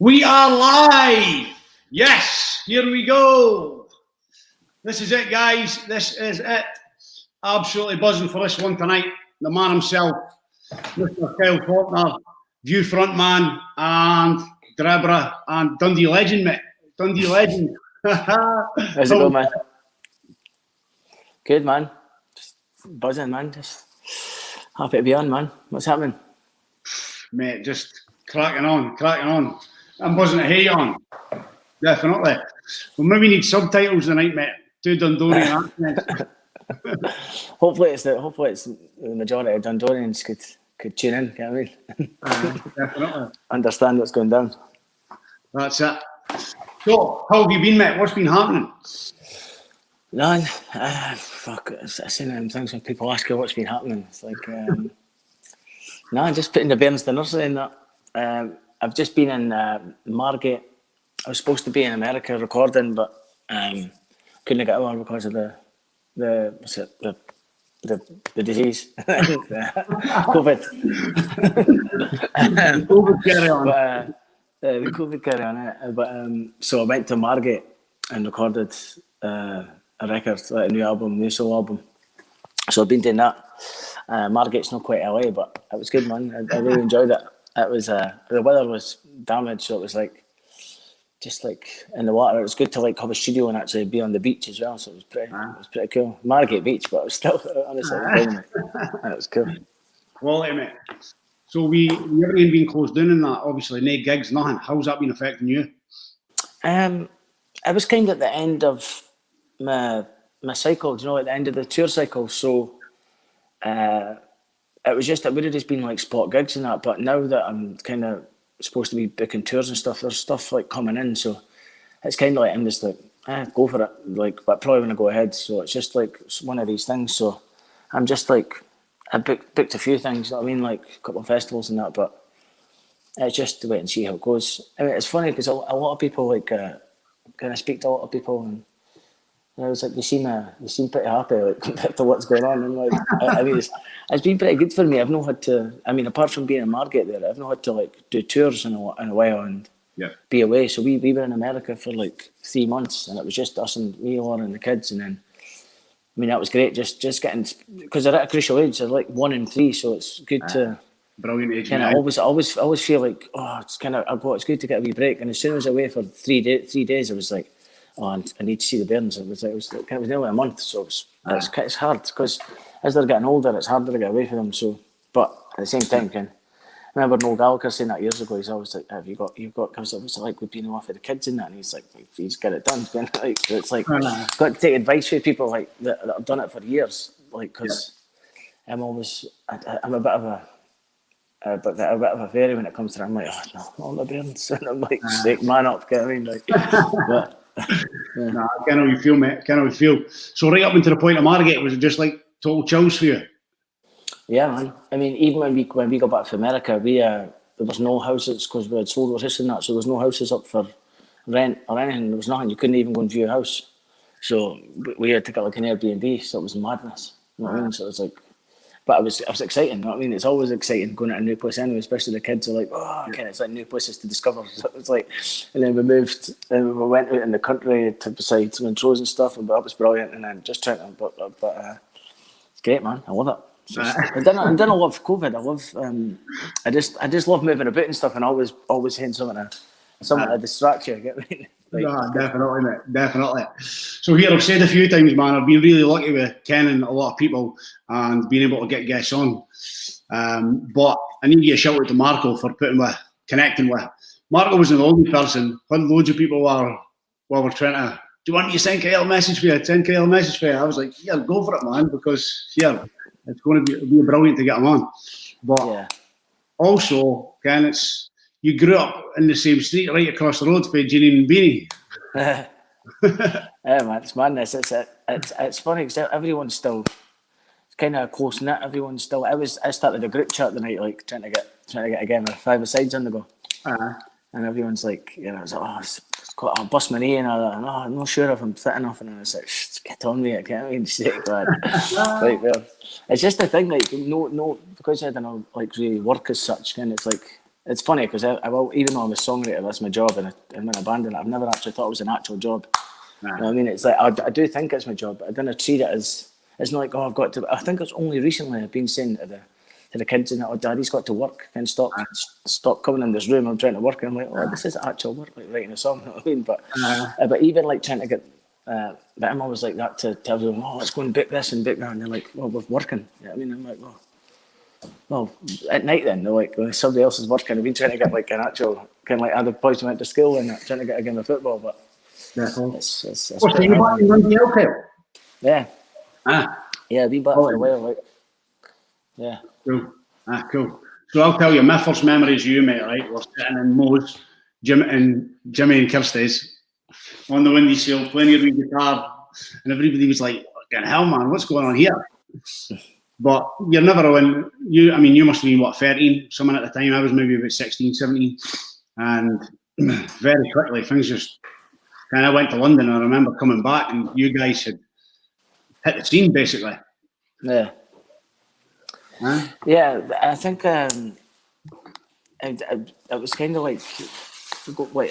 We are live. Yes, here we go. This is it, guys. This is it. Absolutely buzzing for this one tonight. The man himself, Mr. Kyle Falconer, View Frontman, and Drebra, and Dundee Legend, mate. Dundee Legend. How's it going, man? Good, man. Just buzzing, man. Just happy to be on, man. What's happening? Mate, just cracking on. I'm buzzing to hear you on. Definitely. Well, maybe we need subtitles tonight, mate. Two Dundonian accents. Hopefully it's the majority of Dundonians could tune in, can't we? Definitely. Understand what's going down. That's it. So, how have you been, mate? What's been happening? None. Fuck. I've seen them things when people ask you what's been happening. It's like, just putting the bairns to nursery and that. I've just been in Margate. I was supposed to be in America recording, but couldn't get over because of the disease, COVID. COVID carry on. But, the COVID carry on. But so I went to Margate and recorded a record, like a new solo album. So I've been doing that. Margate's not quite LA, but it was good, man. I really enjoyed it. It was the weather was damaged, so it was like just like in the water. It was good to like have a studio and actually be on the beach as well. So it was pretty cool. Margate Beach, but it was still honestly it was cool. Quality, mate. So everything been closed down in that. Obviously, no gigs, nothing. How's that been affecting you? I was kind of at the end of my cycle, you know, at the end of the tour cycle. So it would have just been like spot gigs and that. But now that I'm kind of supposed to be booking tours and stuff, there's stuff like coming in. So it's kind of like I'm just like, go for it. Like, but probably want to go ahead. So it's just like one of these things. So I'm just like, I booked a few things. You know what I mean, like a couple of festivals and that. But it's just to wait and see how it goes. I mean, it's funny because a lot of people like kind of speak to a lot of people and. I was like, they seem pretty happy like compared to what's going on. And like, I mean, it's been pretty good for me. I've not had to. I mean, apart from being in Margate there, I've not had to like do tours in a while and be away. So we were in America for like 3 months, and it was just us and me, Laura, and the kids. And then, I mean, that was great. Just getting because they're at a crucial age. They're like 1 and 3, so it's good to. Brilliant age. Kind of always feel like it's good to get a wee break. And as soon as I was away for 3 days, I was like. And I need to see the bairns. It was nearly a month, so it's hard because as they're getting older, it's harder to get away from them. So, but at the same time, I remember Noel Gallagher saying that years ago. He's always like, "Have you got?" Because it was like we've been off with the kids and that, and he's like, "He's got it done." Like, so it's like got to take advice from people like that have done it for years. Like, because I'm a bit of a fairy when it comes to it. I'm like, oh no, all the bairns, and I'm like, shake man up, get what I mean? Like, but. Nah, I can't know how you feel, mate. Can't know how you feel. So right up until the point of Margate, was it just like total chills for you? Yeah, man. I mean, even when we got back to America, there was no houses because we had sold our house and that, so there was no houses up for rent or anything. There was nothing. You couldn't even go and view a house. So we had to get like an Airbnb. So it was madness. You know what I mean? So it was like. But it was exciting, you know what I mean? It's always exciting going to a new place anyway, especially the kids are like, it's like new places to discover. So it's like, and then we moved, and we went out in the country to beside some intros and stuff, and that was brilliant. And then just trying to, but it's great, man. I love it. I didn't love COVID. I just love moving about and stuff, and always saying something to distract you. Get me? Like, no, definitely, mate. Definitely. So here, I've said a few times, man, I've been really lucky with Ken and a lot of people and being able to get guests on. But I need to give a shout out to Marco for connecting with. Marco wasn't the only person. When loads of people were trying to, do you want me to send Kyle a message for you? Send Kyle a message for you. I was like, yeah, go for it, man, because it's going to be brilliant to get him on. But also, Ken, you grew up in the same street right across the road for Janine and Beanie. Yeah, man, it's madness. It's funny because everyone's still kind of close knit. Everyone's still. I started a group chat the night, like trying to get again with 5 sides on the go, and everyone's like, it's like, I'll bust my knee and all that. And I'm not sure if I'm fit enough, and I was like, get on with it, can't we? Just take that. Like, it's just a thing, like no, because I don't know, like really work as such, and it's like. it's funny because even though I'm a songwriter, that's my job, and I'm in a band, and I've never actually thought it was an actual job. Nah. You know what I mean? It's like I do think it's my job, but I don't treat it as, it's not like, oh, I've got to. I think it's only recently I've been saying to the kids and that, oh, Daddy's got to work, and stop coming in this room. I'm trying to work, and I'm like, oh, this is actual work, like writing a song. You know what I mean? But even like trying to get, but I'm always like that to tell them, oh, let's go and bake this and bake that, and they're like, well, we're working. You know what I mean? I'm like, well, at night then, they're like, well, somebody else is working. I've been trying to get like an actual kind of like other boys who went to school and trying to get a game of football, but it's What's the back in Dundee Elk? yeah. Yeah, I've been back for a while, like. Yeah. Cool. So I'll tell you, my first memories of you, mate, right? We're sitting in Mo's, Jimmy and Kirsty's on the windy sill, playing your wee guitar, and everybody was like, "Fucking hell, man, what's going on here?" But you're never in. You must have been, what, 13, something at the time. I was maybe about 16, 17. And very quickly, things just kind of went to London. I remember coming back and you guys had hit the scene, basically. Yeah. Huh? Yeah, I think it was kind of like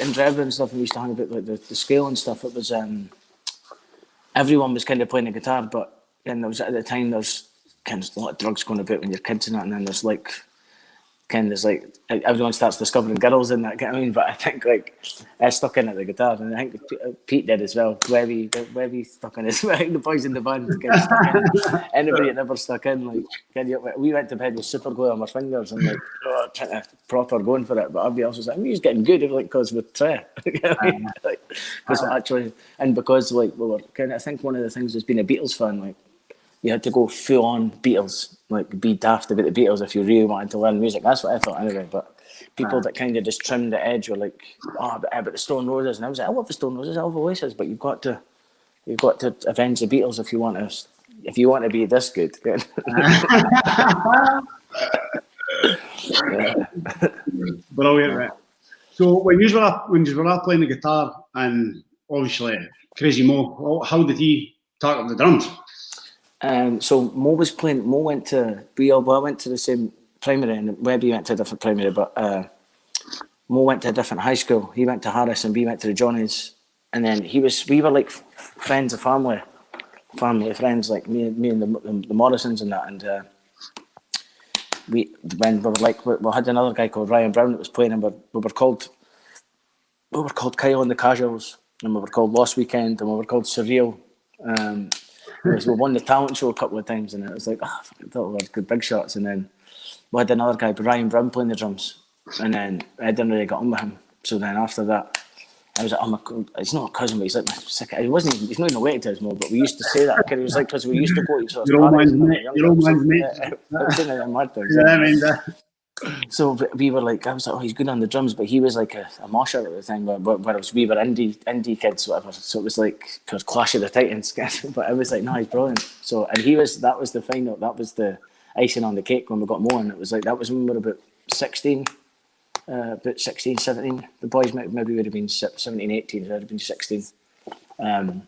in Drebden and stuff, we used to hang about like the scale and stuff. It was everyone was kind of playing the guitar, but then there was at the time there's kind of a lot of drugs going about when you're kids and that, and then there's like everyone starts discovering girls in that. You know what I mean? But I think like I stuck in at the guitar, and I think Pete did as well. Webby stuck in as well. The boys in the band stuck in. Anybody that never stuck in, like, we went to bed with super glue on our fingers and like trying to proper going for it. But everybody else was like, "He's getting good," like because we're trying. Because actually, and because like we were kind of, I think one of the things was being a Beatles fan, like. You had to go full on Beatles, like be daft about the Beatles if you really wanted to learn music. That's what I thought anyway. But people that kind of just trimmed the edge were like, oh, but the Stone Roses, and I was like, I love the Stone Roses, I love Oasis, but you've got to avenge the Beatles if you want to be this good. Brilliant, right? So when you were playing the guitar, and obviously Crazy Mo, how did he take up the drums? So Mo was playing. Mo went to. I went to the same primary, and Webby went to a different primary. But Mo went to a different high school. He went to Harris, and we went to the Johnnies. And then we were like friends of family friends, like me and the Morrisons and that. And we had another guy called Ryan Brown that was playing, and we were called Kyle and the Casuals, and we were called Lost Weekend, and we were called Surreal. We won the talent show a couple of times, and it was like, I thought we were good big shots. And then we had another guy, Ryan Brown, playing the drums, and then I didn't really get on with him. So then after that, I was like, it's not a cousin, but he's like my second. He's not even related to us more, but we used to say that. It was like because we used to go to each other's parties. Your old man's mate. So we were like, I was like, oh, he's good on the drums, but he was like a mosher at the time, whereas we were indie kids, whatever. So it was like Clash of the Titans, but I was like, no, he's brilliant. So that was the final, that was the icing on the cake when we got Mo, and it was like, that was when we were about 16, 17. The boys maybe would have been 17, 18, so I'd have been 16. And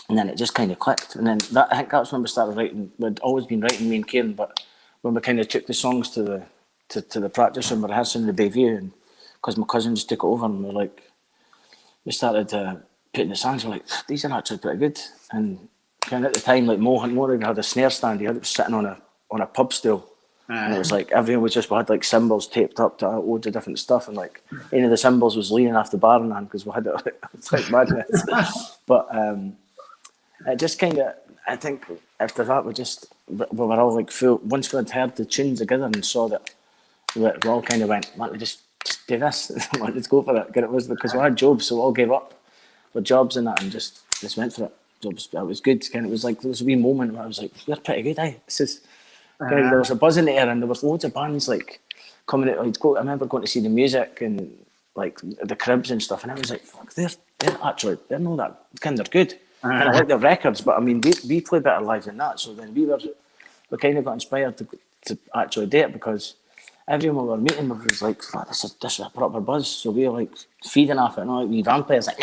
then it just kind of clicked. And then I think that's when we started writing. We'd always been writing, me and Kieran, but when we kind of took the songs to the practice room, rehearsing the Bayview, and because my cousins took it over, and we started putting the songs. We're like, these are actually pretty good. And kind of at the time, like Mo had a snare stand. He had it sitting on a pub stool, and it was like everyone was we had like cymbals taped up to loads of different stuff, and like any of the cymbals was leaning off the bar in hand because we had it. It's like madness. But it just kind of, I think after that we were all like full. Once we had heard the tunes together and saw that. We all kind of went, man, just do this. Let's go for it. It was because we had jobs, so we all gave up with jobs and that, and just went for it. It was good. Kind of, it was like there was a wee moment where I was like, "You're pretty good, eh?" This is. There was a buzz in the air, and there was loads of bands like coming out. I remember going to see the Music and like the Cribs and stuff, and I was like, "Fuck, they're not that kind of good." And I like their records, but I mean, we play better live than that. So then we kind of got inspired to actually do it because. Everyone we were meeting was like, this is a proper buzz. So we were like feeding off it, and all like, we vampires like,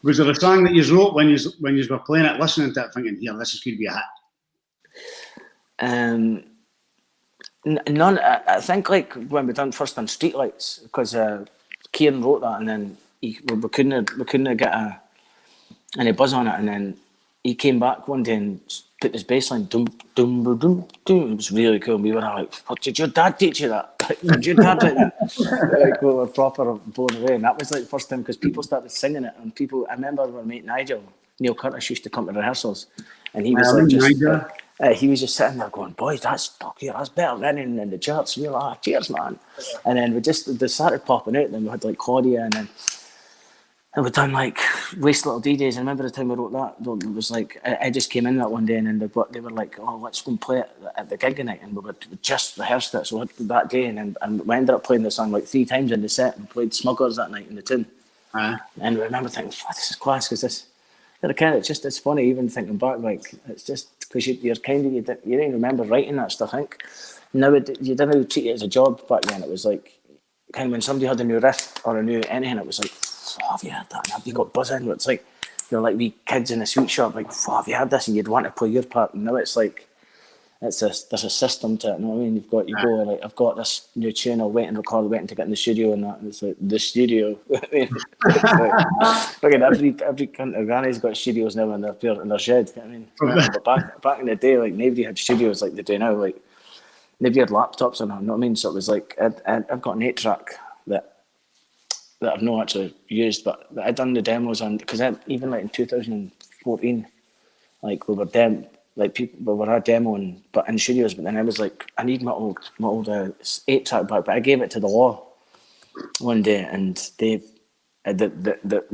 Was there a song that you wrote when you were playing it, listening to it, thinking, yeah, this is going to be a hit? None. I think like when we first done Streetlights, because Kieran wrote that, and then we couldn't get any buzz on it, and then he came back one day and put this bass line, dum dum dum dum dum. It was really cool. We were like, "What, did your dad teach you that? Did your dad write that?" Like, we were proper blown away, and that was like the first time, because people started singing it, and people. I remember our mate Nigel, Neil Curtis, used to come to rehearsals, and he was he was just sitting there going, "Boys, that's better than the church." We were like, "Cheers, man!" And then they started popping out. And then we had like Claudia, and we'd done like Waste Little DJs. I remember the time we wrote that, it was like, I just came in that one day, and then they were like, "Oh, let's go and play it at the gig tonight." And we just rehearsed it. So that day, and we ended up playing the song like 3 times in the set, and played Smugglers that night in the tune. And I remember thinking, this is class, because this, it's funny even thinking back, like, it's just because you didn't remember writing that stuff. I think now you didn't treat it as a job back then. It was like, kind of when somebody had a new riff or a new anything, it was like, "Oh, have you heard that?" And have you got buzzing? It's like, you're like we kids in a sweet shop, like, "Oh, have you heard this?" And you'd want to play your part. And now it's like, there's a system to it. You know what I mean? You go like, "I've got this new tune, I'll wait and record, waiting to get in the studio," and that. And it's like the studio. Fucking every country granny's got studios now in their shed. You know what I mean? But back in the day, like, nobody had studios like they do now. Like, nobody had laptops and that. You know what I mean? So it was like, I've got an 8-track that I've not actually used, but I'd done the demos on, because even like in 2014, like we were demoing, but in studios. But then I was like, I need my old 8-track back. But I gave it to the Law one day, and they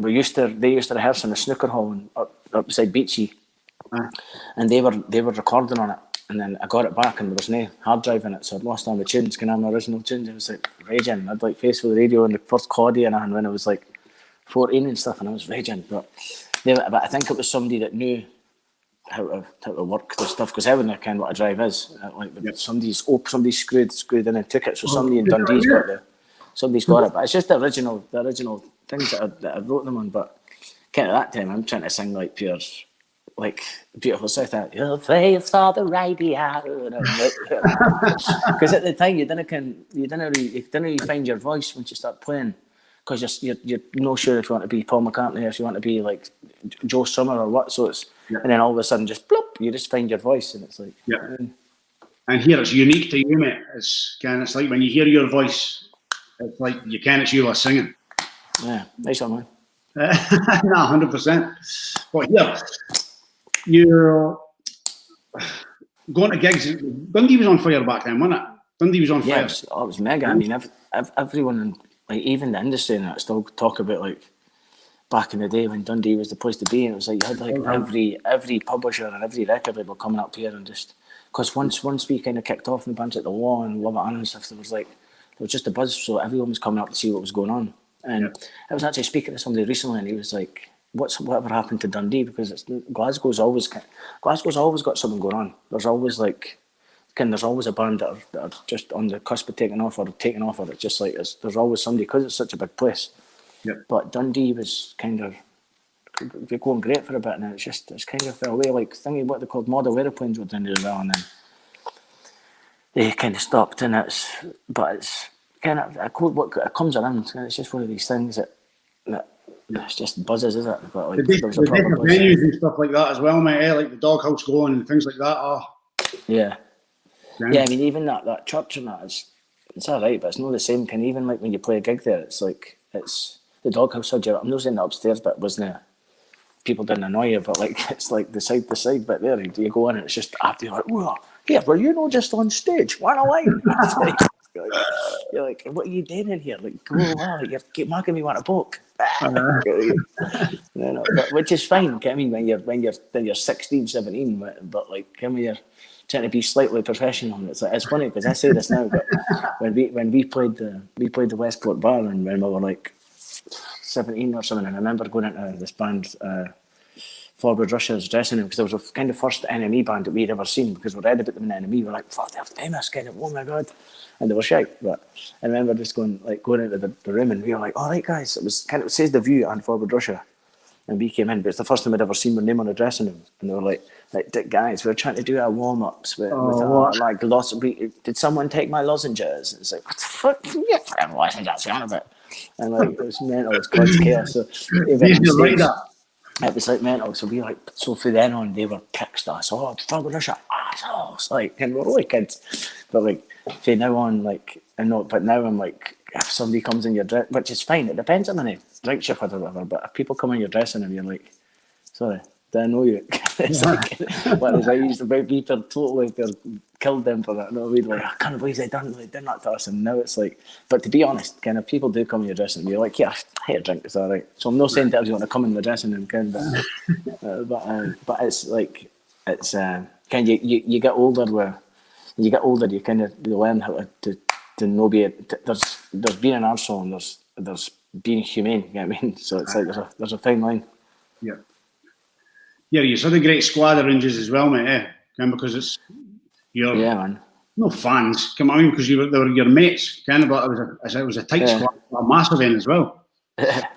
used to rehearse in the snooker hall up beside Beachy, and they were recording on it. And then I got it back, and there was no hard drive in it, so I'd lost all the tunes. Can I have my original tunes? It was like raging. I'd like Face for the Radio and the first Claudia and when I was like 14 and stuff, and I was raging. But I think it was somebody that knew how to work the stuff, because I wouldn't have known what a drive is. Somebody screwed in and took it. So somebody in Dundee's somebody's got it. But it's just the original things that I wrote them on. But kind of that time, I'm trying to sing like pure, like Beautiful South. Your face for the radio, because at the time you didn't really find your voice once you start playing, because you're not sure if you want to be Paul McCartney or if you want to be like Joe Summer or what. So it's and then all of a sudden just plop, you just find your voice, and it's like and here it's unique to you, mate. It's like when you hear your voice, it's like it's you singing. Yeah, nice one, man. No, 100%. But yeah. You're going to gigs. Dundee was on fire back then, wasn't it? Dundee was on fire. Yeah, it was mega. I mean, everyone, like even the industry and that, still talk about like back in the day when Dundee was the place to be, and it was like you had like every publisher and every record label coming up here, and just because once we kind of kicked off in bands like the Law and Love It Anna and stuff, there was just a buzz, so everyone was coming up to see what was going on. And I was actually speaking to somebody recently, and he was like, whatever happened to Dundee, because Glasgow's always got something going on. There's always like, there's always a band that are just on the cusp of taking off, or it's just like there's always somebody, because it's such a big place. But Dundee was kind of going great for a bit, and it's kind of fell away. Like what they called model aeroplanes were doing really well, and then they kind of stopped. And it's kind of it comes around. It's just one of these things that it's just buzzes, is it? But like, there's a proper venues and stuff like that as well, mate. Like the Doghouse going and things like that. Oh, yeah. I mean, even that church and that, it's all right, but it's not the same. Kind of, even like when you play a gig there, it's like the Doghouse had you. I'm not saying the upstairs bit wasn't. People didn't annoy you, but like it's like the side bit there. You go in and it's just after you're like, whoa, here, were you not just on stage? One a line. You're like, what are you doing in here? Like, wow, you're making me want a book. Which is fine. I mean, when you're 16, 17, but like when you're trying to be slightly professional, it's funny because I say this now, but when we played the Westport Bar, and when we were like 17 or something, and I remember going into this band, Forward Russia's dressing room, because it was a kind of first NME band that we'd ever seen, because we read about them in NME. We were like, fuck, they're famous, kind of, oh my god. And they were shite. But I remember just going into the room, and we were like, all right, guys, it was kind of, it says The View and Forward Russia. And we came in, but it's the first time I'd ever seen my name on a dressing room. And they were like guys, we're trying to do our warm-ups with like did someone take my lozenges? And it's like, what the fuck? Yeah, fucking lozenges, on about. And like, it was mental, it's God's chaos. So they went on stage. It was like mental. So so from then on, they were pricks to us. Oh, Falconer assholes. Like, and we're only kids. But like, from now on, like, but now I'm like, if somebody comes in your dress, which is fine, it depends on any drinks you've had or whatever, but if people come in your dressing room, you're like, sorry, did I know you? It's like, whereas I used to be people totally killed them for that. No, we'd like, I can't believe they done that to us. And now it's like, but to be honest, kind of people do come in your dressing room, you're like, yeah, I hate a drink, it's all right. So I'm not saying to everyone to come in the dressing room, kind of, but it's like, it's kind of, you get older you kind of learn how to know there's being an arsehole and there's being humane, you know what I mean? So it's like there's a fine line. Yeah. Yeah, you had a great squad of Rangers as well, mate, eh? Because you're man. No fans, come on, because they were your mates, kind of, but it was a tight squad, a massive end as well.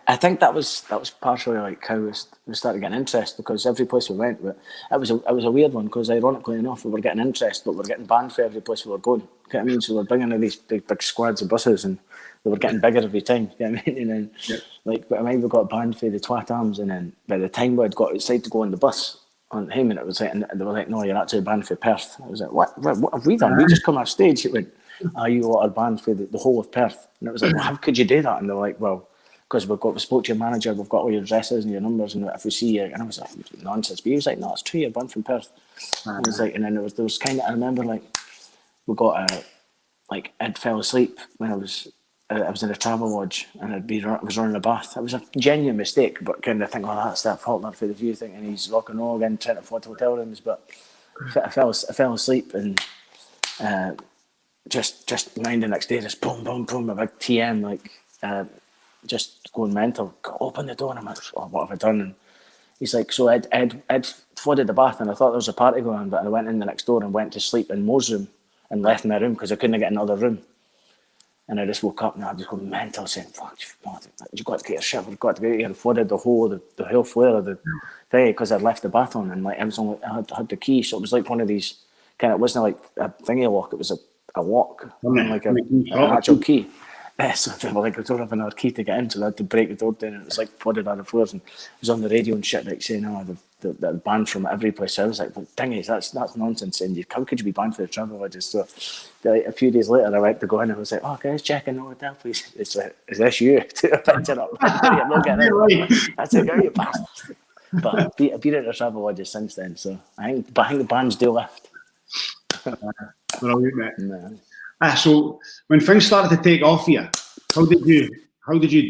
I think that was partially like how we started getting interest, because every place we went, it was a weird one, because ironically enough, we were getting interest, but we were getting banned for every place we were going. You know what I mean? So we were bringing in these big squads of buses, and they were getting bigger every time. You know what I mean? And then, but I mean, we got banned for the Twat Arms, and then by the time we'd got outside to go on the bus on home, and it was like, and they were like, no, you're actually banned for Perth. I was like, what have we done? We just come off stage. It went, you lot are banned for the whole of Perth. And it was like, well, how could you do that? And they're like, well, because we spoke to your manager, we've got all your addresses and your numbers, and if we see you, and I was like, nonsense. But he was like, no, it's true, you're banned from Perth. And it was like, and then there was kind of, I remember like, we got like I'd fell asleep when I was in a travel lodge, and I was running a bath. It was a genuine mistake, but kind of think, oh, that's that Falconer for the view thing, and he's rock and roll again, trying to afford hotel rooms. But I fell asleep, and just mind the next day, just boom, boom, boom, a big TM, like just going mental. Open the door, and I'm like, oh, what have I done? And he's like, so I'd flooded the bath, and I thought there was a party going on, but I went in the next door and went to sleep in Mo's room and left my room because I couldn't get another room. And I just woke up and I just go mental, saying, fuck, you've got to get your shit, we've got to get here, and flooded the whole flare of the thing, because I'd left the bath on, and like I had the key, so it was like one of these kind of, it wasn't like a thingy lock, it was a lock, like an actual key. So they were like, I don't have another key to get in, so I had to break the door down, and it was like flooded on the floors, and it was on the radio and shit, like saying, oh, they're banned from every place. So I was like, well, dang it, that's nonsense. And how could you be banned for the travel lodges? So like, a few days later, I went to go in, and I was like, oh, guys, check in the hotel, please. It's like, is this you? Took a picture up. You're not getting in. I said, go, you bastard. But I've been at the travel lodges since then, so I think the bans do lift. Brilliant, mate. No. So when things started to take off here, how did you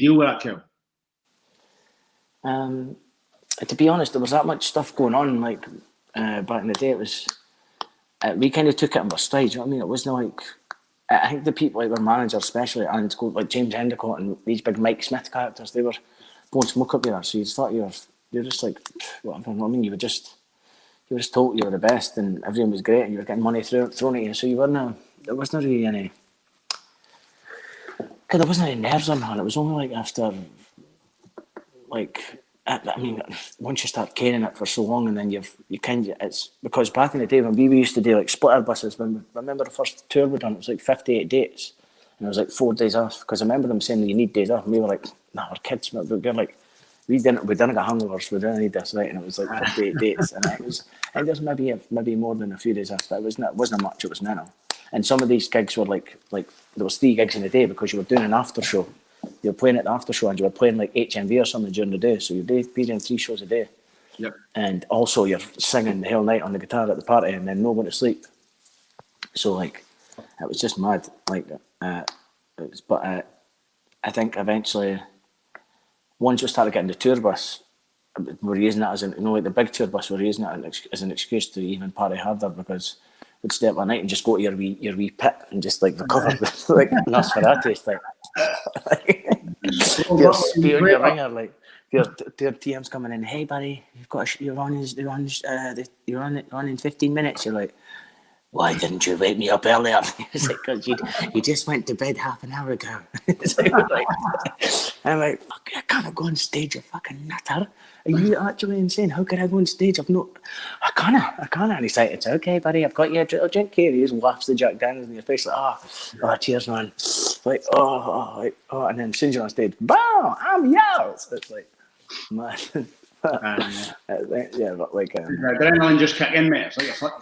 deal with that, Kel? To be honest, there was that much stuff going on. Like back in the day, it was we kind of took it in our stride. You know what I mean? It wasn't like, I think the people like our manager especially, and like James Endicott and these big Mike Smith characters, they were blowing smoke up there. So you thought you're just like whatever. I mean, you were just told you were the best, and everything was great, and you were getting money thrown at you. So you weren't. There wasn't really any. Cause there wasn't any nerves on man. It was only like after, like, I mean, once you start caring it for so long, and then you kind of, it's because back in the day when we used to do like splitter buses. I remember the first tour we done, it was like 58 dates, and it was like 4 days off. Because I remember them saying that you need days off, and we were like, nah, we're kids. We're like, we didn't get hangovers. We didn't need this, right? And it was like 58 dates, and it was maybe more than a few days off, but it wasn't much. It was mental. And some of these gigs were like there was 3 gigs in a day, because you were doing an after show. You were playing at the after show, and you were playing like HMV or something during the day. So you'd be doing 3 shows a day. Yep. And also you're singing the whole night on the guitar at the party, and then no going to sleep. So like, it was just mad. Like, I think eventually, once we started getting the tour bus, we're using that as like the big tour bus, we're using it as an excuse to even party harder, because we'd stay up at night and just go to your wee pit and just like recover with like Nosferatu, like you're spewing your ringer, like your TM's coming in, hey buddy, you're on in 15 minutes. You're like, why didn't you wake me up earlier? It's like, because you just went to bed half an hour ago. It's like, I'm like, fuck, I can't go on stage, you fucking nutter. Are you actually insane? How can I go on stage? I can't. And he's like, it's okay, buddy, I've got you a drink here. He just wafts the Jack Daniels in your face, like, oh, cheers, man. Like, oh, and then as soon as you're on stage, boom, I'm yours. It's like, man. Yeah, but like, adrenaline just kick in, mate. It's like a flick.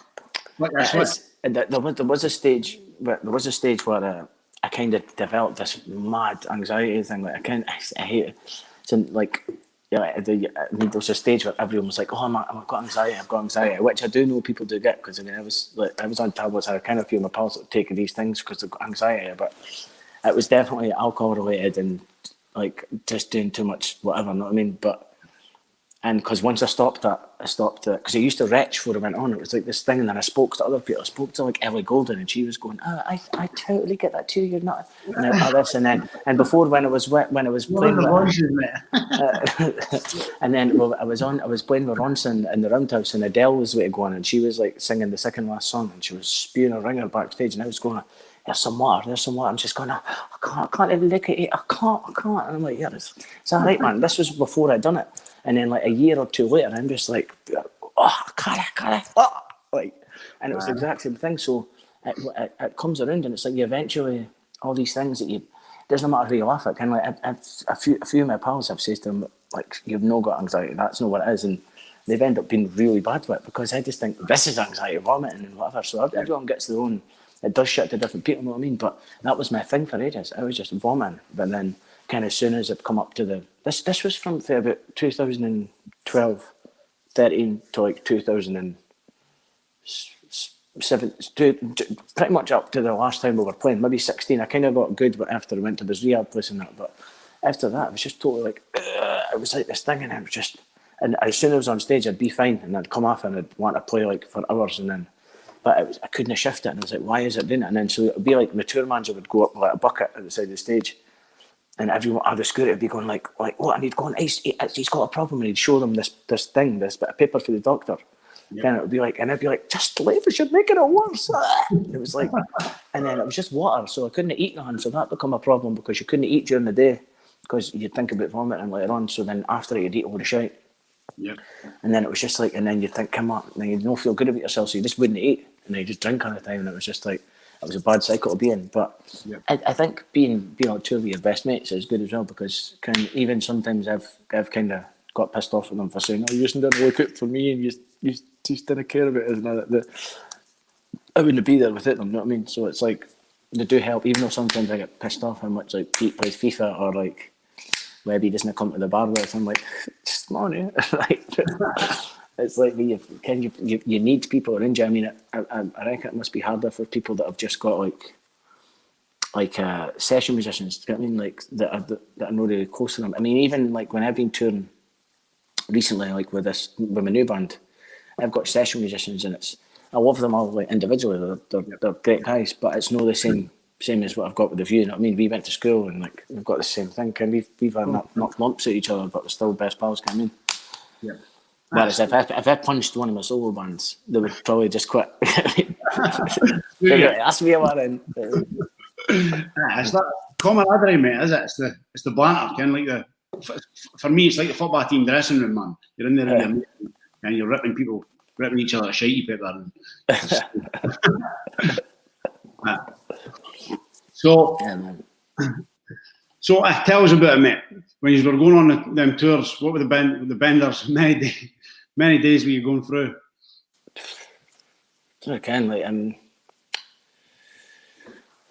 There was a stage where I kind of developed this mad anxiety thing. Like I hate it. So like, yeah, there was a stage where everyone was like, "Oh, I've got anxiety," which I do know people do get, because I mean, I was on tablets. I kind of feel my pals taking these things because they've got anxiety, but it was definitely alcohol related and like just doing too much whatever. You know what I mean? And because once I stopped it, because I used to retch before I went on. It was like this thing, and then I spoke to other people. I spoke to like Ellie Golden, and she was going, I totally get that too. You're not, and before when I was playing and then I was playing with Ronson in the Roundhouse, and Adele was way to go on, and she was like singing the second last song, and she was spewing a ringer backstage, and I was going, there's some water. I'm just going, I can't even look at it. I can't. And I'm like, yeah, it's all right, man. This was before I'd done it. And then like a year or two later, I'm just like, like, and it was the exact same thing. So it comes around, and it's like you eventually, all these things that doesn't matter who you laugh at. Kind of like a few of my pals have said to them, like, you've no got anxiety. That's not what it is. And they've ended up being really bad with it, because I just think this is anxiety, vomiting and whatever. So everyone gets their own. It does shit to different people, you know what I mean? But that was my thing for ages. I was just vomiting. But then kind of as soon as it come up to this was from about 2012, 13 to like 2007, pretty much up to the last time we were playing, maybe 16. I kind of got good after I went to this rehab place and that. But after that, it was just totally like, it was like this thing, and I was just, and as soon as I was on stage, I'd be fine, and I'd come off and I'd want to play like for hours, and then, but I couldn't shift it, and I was like, why is it doing it? And then so it would be like my tour manager would go up with like a bucket at the side of the stage, and everyone at the security would be going like, what? And he'd go, he's got a problem, and he'd show them this bit of paper for the doctor. Yep. And it would be like, and I'd be like, just leave us, you're making it worse. It was like, and then it was just water, so I couldn't eat nothing. So that became a problem, because you couldn't eat during the day, because you'd think about vomiting later on. So then after it, you'd eat all the shite. Yep. And then it was just like, and then you'd think, come on, then you'd not feel good about yourself, so you just wouldn't eat, and then you just drink all the time, and it was just like, it was a bad cycle to be in. But yep. I think being on tour with your best mates is good as well, because even sometimes I've kind of got pissed off at them for saying, oh, you just didn't look out for me, and you just didn't care about us, and I wouldn't be there without them, you know what I mean? So it's like, they do help, even though sometimes I get pissed off how much like Pete plays FIFA, or like Webby doesn't come to the bar with us. I'm like, just come on, yeah. Like, it's like you need people around you. I mean, I reckon it must be harder for people that have just got like session musicians. I mean, like that are not really close to them. I mean, even like when I've been touring recently, like with my new band, I've got session musicians, and I love them all like individually. They're great guys, but it's not the same as what I've got with the View. You know what I mean? We went to school, and like we've got the same thing. We've had knocked lumps at each other, but we're still best pals. I mean, yeah. Whereas if I punched one of my solo bands, they would probably just quit. That's me one. It's that camaraderie, mate, is it? It's the banter, kind of like for me, it's like the football team dressing room, man. You're in there and you're ripping each other a shitey paper. So tell us about it, mate. When you were going on them tours, what were the benders? Many days were you going through? I can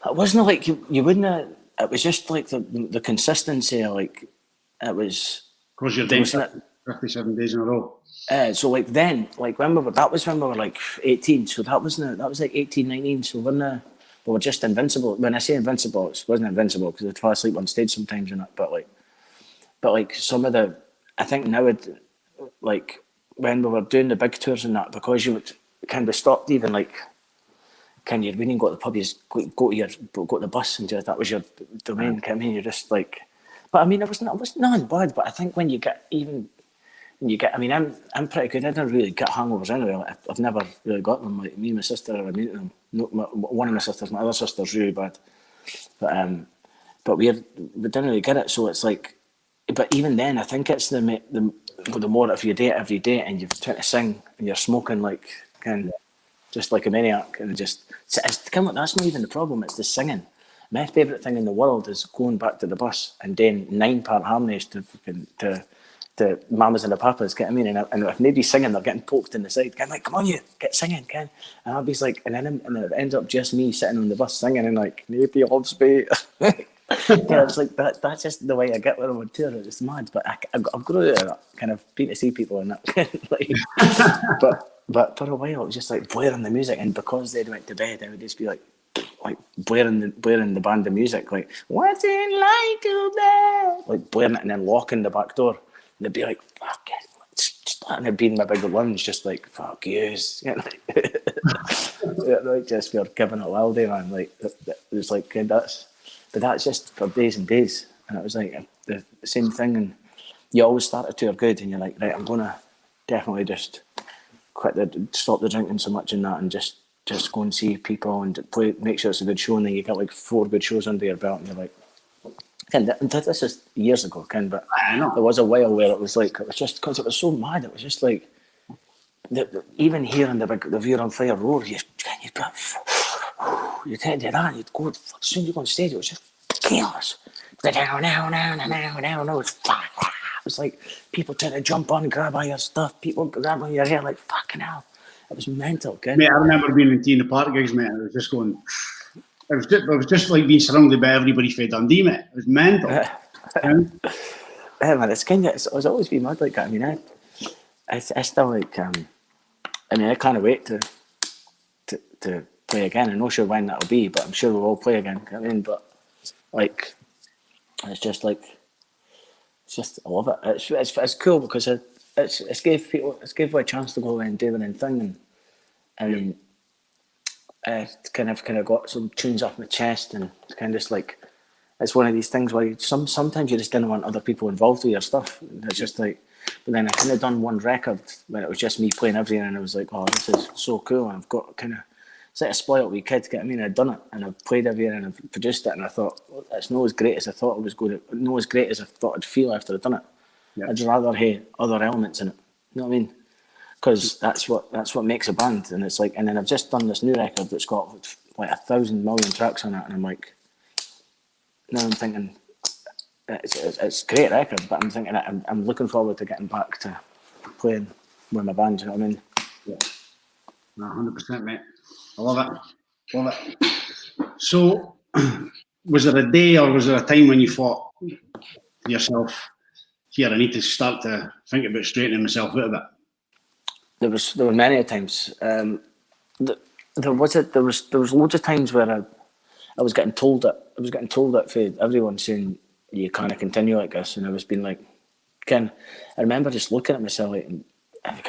it wasn't like you wouldn't. It was just like the consistency. Like it was. Because you're doing 57 days in a row. So like then, like when we were like 18. So that was like 18, 19. So we were just invincible. When I say invincible, it wasn't invincible because I'd fall asleep on stage sometimes and that. But like some of the, I think now like when we were doing the big tours and that, because you would kind of stopped even like. When you go to the pub, you just go to the bus and just, that was your domain. I mean, you're just like, but I mean, it was nothing bad. But I think when you get even you get. I mean, I'm pretty good. I don't really get hangovers anyway. Like, I've never really got them. Like me and my sister are immune to them. No, one of my sisters, my other sister's really bad, but we didn't really get it. So it's like, but even then, I think it's the more if you do it every day and you're trying to sing and you're smoking like just like a maniac and that's not even the problem. It's the singing. My favourite thing in the world is going back to the bus and doing 9-part harmonies to Mamas and the Papas, get what I mean? And if nobody's singing, they're getting poked in the side. I'm like, come on, you get singing, Ken. And I'll be like, and it ends up just me sitting on the bus singing and like, nobody loves me. It's like that's just the way I get when I'm on tour. It's mad, but I've grown out of that kind of being to see people and that. Like, but for a while it was just like blaring the music, and because they went to bed, I would just be like blaring the band of music, like what's it like to bed, like blaring it and then locking the back door. And they'd be like, fuck it. And it'd be in my big lunge, just like, fuck yous. You know? Like, just for giving it wildy, man. Like, it was like, that's just for days and days. And it was like the same thing. And you always start a tour good, and you're like, right, I'm going to definitely just stop the drinking so much and that, and just go and see people and make sure it's a good show. And then you get like 4 good shows under your belt, and you're like, this is years ago, Ken, but there was a while where it was just because it was so mad. It was just like, even here in the View on Fire roar, you can't do that. You'd go, as soon as you go on stage, it was just chaos. No, it was like people trying to jump on, grab on your stuff, people grab on your hair, like fucking hell. It was mental, Ken. Mate, I remember being in Tea in the Park gigs, mate, and I was just going. It was just like being surrounded by everybody for Dundee, mate. It was mental. Man, it's always been mad like that. I mean, I still like. I mean, I can't wait to play again. I'm not sure when that'll be, but I'm sure we'll all play again. I mean, but like, it's just I love it. It's cool because it's gave people a chance to go away and do their own thing, and kind of got some tunes off my chest, and it's kind of just like, it's one of these things where sometimes you just didn't want other people involved with your stuff. It's just like, but then I kind of done one record when it was just me playing everything, and I was like, oh, this is so cool. And I've got kind of, it's like a spoiled wee kid, get what I mean? I'd done it and I've played everything and I've produced it, and I thought, well, it's not as great as I thought it was going to, not as great as I thought I'd feel after I'd done it. Yeah. I'd rather have other elements in it. You know what I mean? Because that's what makes a band. And it's like, and then I've just done this new record that's got like 1,000 million tracks on it, and I'm like, now I'm thinking, it's a great record, but I'm thinking I'm looking forward to getting back to playing with my band. You know what I mean? Yeah, 100%, mate. I love it. So, was there a day or was there a time when you thought to yourself, "Here, I need to start to think about straightening myself out a bit"? There were many times. There was loads of times where I was getting told that for everyone, saying you can't continue like this, and I was being like, I remember just looking at myself like, and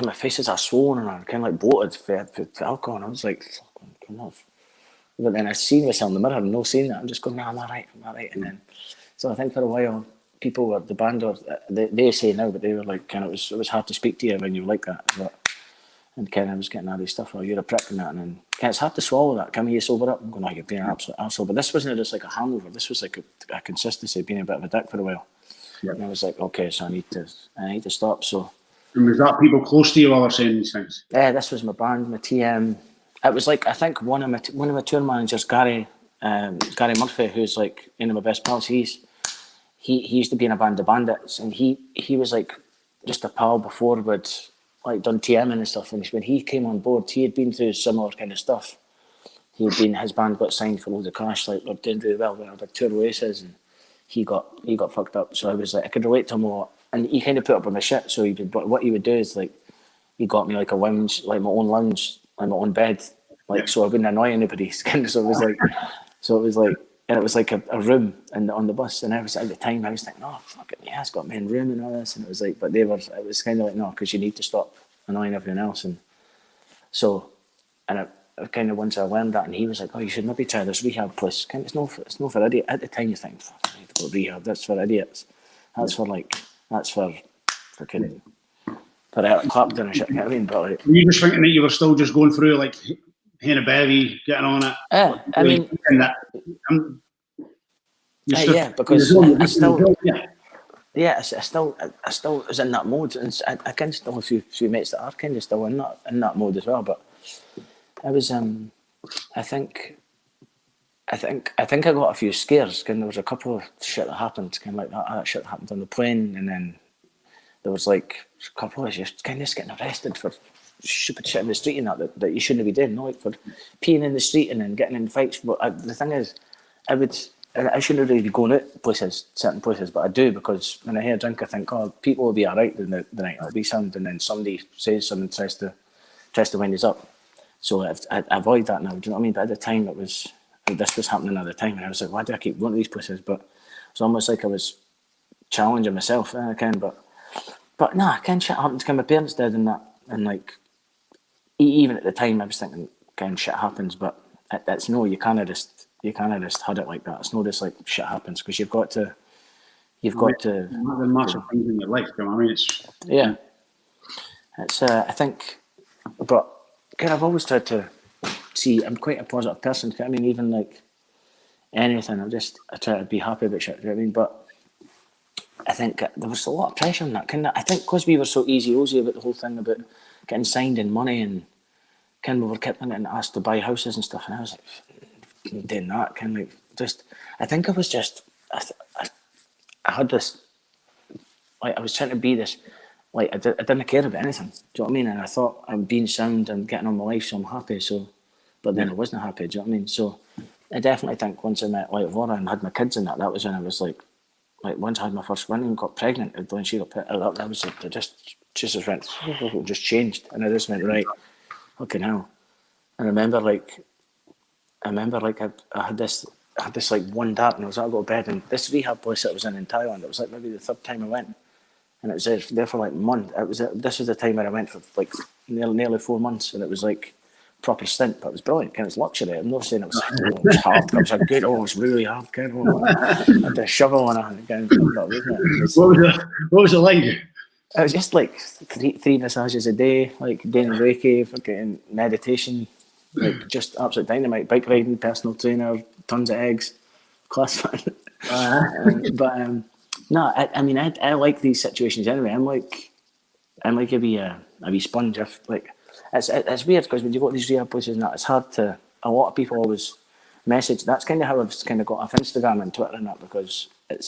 my face is all swollen and I'm kind of like bloated for alcohol, and I was like, fucking off. But then I seen myself in the mirror and no seeing that. I'm just going, nah, I'm all right. And then, so I think for a while, people were, the band, they say now, but they were like, it was hard to speak to you when you were like that. And I was getting all this stuff, you're a prick and that. And then it's hard to swallow that. Can you sober up? I'm going, you're being an absolute arsehole. But this wasn't just like a hangover. This was like a consistency of being a bit of a dick for a while. Yep. And I was like, okay, so I need to stop. So. And was that people close to you while were saying these things? Yeah, this was my band, my TM. It was like, I think one of my tour managers, Gary Murphy, who's like one of my best pals. He used to be in a band of bandits, and he was like just a pal before we'd like done TMing and stuff. And when he came on board, he had been through similar kind of stuff. His band got signed for loads of cash, like we're doing really well. We had a tour Oasis, and he got fucked up. So I was like, I could relate to him a lot, and he kind of put up with my shit. So what he would do is like, he got me like a lounge, like my own lounge, like my own bed, like so I wouldn't annoy anybody. So it was like, and it was like a room on the bus. And I was at the time, I was thinking, oh fuck it, yeah, it's got my own room and all this. And it was like, but it was kind of like, no, because you need to stop annoying everyone else. And so, and I kind of, once I learned that, and he was like, oh, you should maybe try this rehab place. It's not for idiots. At the time, you think, fuck, I need to go to rehab. That's for idiots. That's for fucking for Eric Clapton and shit. You know what I mean? But like, were you just thinking that you were still just going through like Hannah Bevy, getting on it? I mean, yeah, because I still. Yeah, I still was in that mode, and I can still have a few mates that are kind of still in that mode as well. But I was, I think I got a few scares. Cause there was a couple of shit that happened, kind of like that shit that happened on the plane, and then there was like a couple of just kind of getting arrested for stupid shit in the street and that you shouldn't be doing, like for peeing in the street and then getting in fights. But the thing is, I shouldn't really be going out certain places, but I do, because when I hear a drink, I think, oh, people will be alright the night. It'll be sound, and then somebody says something, tries to wind us up. So I avoid that now. Do you know what I mean? But at the time, this was happening at the time, and I was like, why do I keep going to these places? But it's almost like I was challenging myself. I can, but no, I can't. Shit happened to my parents did, and that, and like even at the time, I was thinking, kind shit happens, but it's no, you kind of just had it like that. It's not just like shit happens, because you've got to. The massive things in your life. You know what I mean? It's I think, but kind of I've always tried to see. I'm quite a positive person. I mean, even like anything, I try to be happy about shit. You know what I mean? But I think there was a lot of pressure on that. I think because we were so easy about the whole thing about getting signed and money, and we were kept in it and asked to buy houses and stuff, and I was like, doing that, I think I was just, I had this, like, I was trying to be this, like, I didn't care about anything, do you know what I mean? And I thought I'm being sound and getting on my life, so I'm happy, but then I wasn't happy, do you know what I mean? So I definitely think once I met, like, Laura and had my kids and that was when I was like once I had my first one and got pregnant, when she got pregnant, that was like, just went, just changed, and I just went, right, fucking hell. And I remember I had this like one dark, and I was out to go to bed, and this rehab place that I was in Thailand, it was like maybe the third time I went, and it was there for like a month. This was the time where I went for like nearly 4 months, and it was like proper stint, but it was brilliant. Kind of luxury. I'm not saying it was hard. It was like good. Oh, it was really hard. Kind of, I had a shovel and what was it like? It was just like three massages a day, like doing Reiki, fucking meditation, like just absolute dynamite. Bike riding, personal trainer, tons of eggs, class fun. No, I mean I like these situations anyway. I'm like a wee sponge. If like it's weird, because when you go to these rehab places and that, it's hard to. A lot of people always message. That's kind of how I've kind of got off Instagram and Twitter and that, because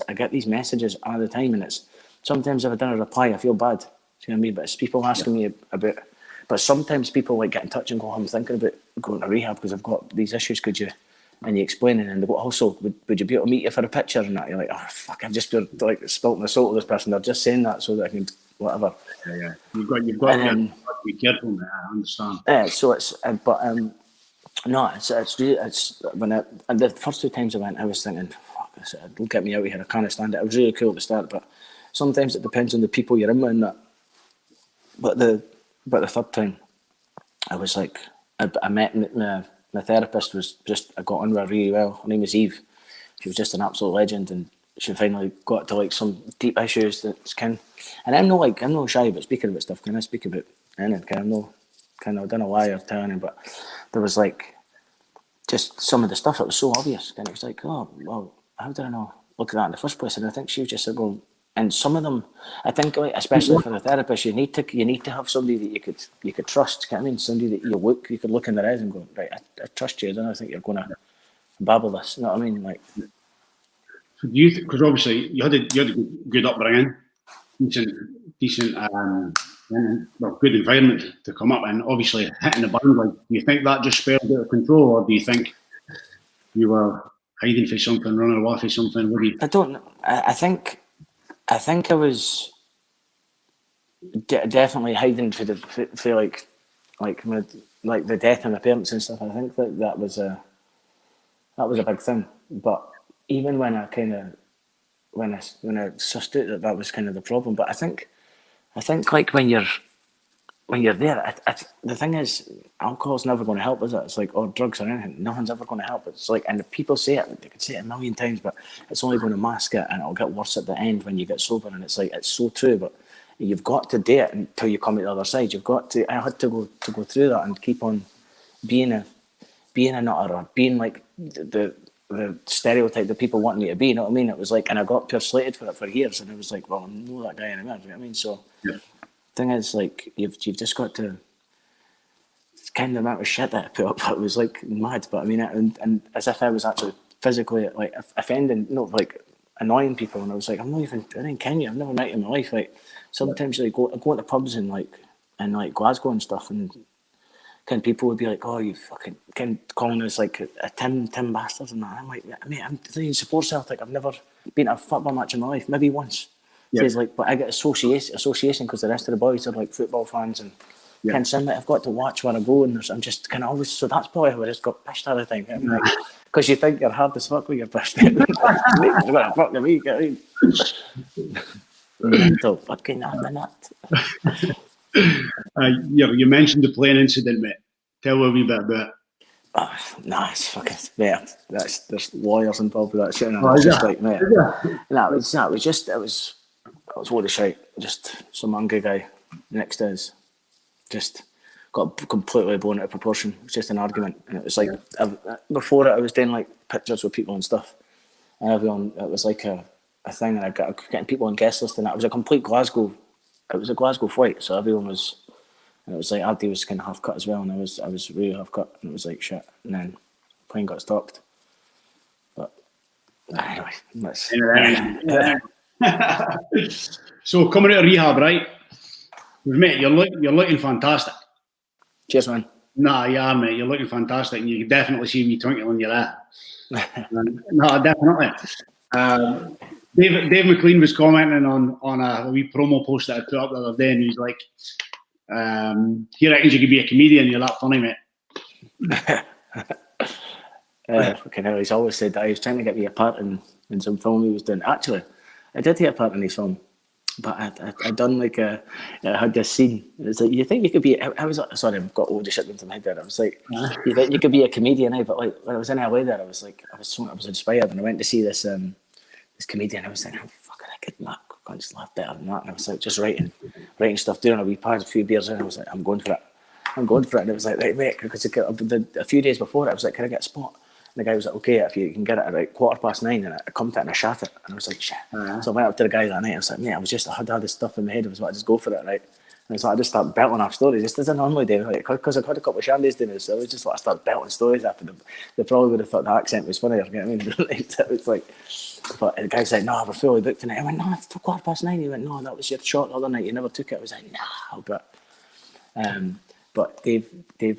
I get these messages all the time, and it's sometimes if I don't reply, I feel bad. Do you know what I mean? But it's people asking me about. But sometimes people like get in touch and go, I'm thinking about going to rehab because I've got these issues. Could you? And you explain it, and they go, also, would you be able to meet you for a picture and that? You're like, oh fuck, I've just been like spilt my soul to this person. They're just saying that so that I can whatever. Yeah. You've got to be careful, man. I understand. So it's, no, it's when and the first 2 times I went, I was thinking, fuck this, don't get me out of here. I can't stand it. It was really cool to start, but sometimes it depends on the people you're in with and that. But the third time, I was like, I met my therapist I got on with her really well. Her name was Eve. She was just an absolute legend, and she finally got to like some deep issues that's and I'm no shy about speaking about stuff. Can I speak about anything? I don't know why I'm telling him, but there was like just some of the stuff that was so obvious, and it was like, oh well, how did I know? Look at that in the first place. And I think she was just going. And some of them, I think, like, especially for a therapist, you need to have somebody that you could trust. I mean, somebody that you could look in their eyes and go, right, I trust you. I don't think you're going to babble this. You know what I mean? Like, so do you? Because obviously you had a good upbringing, decent, good environment to come up, and obviously hitting the band. Like, do you think that just spiraled out of control, or do you think you were hiding for something, running away for something? What do you? I don't know. I think I was definitely hiding for like the death of my parents and stuff. I think that was a big thing. But even when I sussed out that was kind of the problem. But I think like when you're there, the thing is, alcohol's never going to help, is it? It's like, or drugs or anything, nothing's ever going to help. It's like, and if people say it, they could say it a million times, but it's only going to mask it, and it'll get worse at the end when you get sober. And it's like, it's so true, but You've got to do it until you come to the other side. You've got to. I had to go through that and keep on being a nutter, or being like the stereotype that people want me to be. You know what I mean? It was like, and I got pure slated for it for years, and it was like, well, I'm not that guy anymore. You know what I mean? So, thing is, like, you've just got to. It's kind of the amount of shit that I put up. It was like mad, but I mean, and as if I was actually physically like offending, like annoying people, and I was like, I didn't ken you. I've never met you in my life. Like sometimes I go to pubs in Glasgow and stuff, and kind of people would be like, oh, you fucking calling us like a Tim bastard and that. I'm like, mate, I'm doing support Celtic. I've never been to a football match in my life, maybe once. Yep. Says like, but I get association because the rest of the boys are like football fans, and kind of something I've got to watch when I go, and I'm just kind of always. So that's probably how I just got pissed all the time. Like, because you think you're hard as fuck when you're pissed. You're gonna fuck the week. Mental fucking nut. You mentioned the plane incident, mate. Tell a wee bit about it. Nah, it's fucking, mate. There's lawyers involved with that shit. And it's just like, mate. It was what a shite. Just some angry guy next to us just got completely blown out of proportion. It was just an argument, and it was like before it, I was doing like pictures with people and stuff, and everyone. It was like a thing, and I got getting people on guest list, and that was a complete Glasgow. It was a Glasgow flight, so everyone was, and it was like Abdi was kind of half cut as well, and I was really half cut, and it was like shit, and then the plane got stopped. But anyway, that's So coming out of rehab, right? Mate, you're looking fantastic. Cheers, man. Nah, yeah, mate, you're looking fantastic, and you can definitely see me twinkle when you're there. No, definitely. Dave McLean was commenting on a wee promo post that I put up the other day, and he's like, he reckons you could be a comedian. You're that funny, mate. Fucking hell, he's always said that he was trying to get me a part in some film he was doing. Actually, I did get a part in his film, but I done like I had this scene. It was like, you think you could be? I was sorry, I've got all the shit into my head there. I was like, you think you could be a comedian? But like when I was in LA there, I was inspired, and I went to see this comedian. I was like, oh, fuck it, I can't just laugh better than that. And I was like, just writing stuff, doing a wee pad, a few beers in. I was like, I'm going for it. And it was like, right, mate, because a few days before it, I was like, can I get a spot? And the guy was like, okay, if you can get it at like 9:15, and I come to it and I shot it. And I was like, shit. So I went up to the guy that night. I was like, mate, I had all this stuff in my head. I was like, just go for it, right? And so I just started belting off stories, just as I normally do, like, because I've had a couple of shandies doing this, so I was just like, I started belting stories after them. They probably would have thought the accent was funnier, you know what I mean? So it's like, but the guy said, no, we're fully booked tonight. I went, no, it's 9:15. He went, no, that was your shot the other night, you never took it. I was like, no, but Dave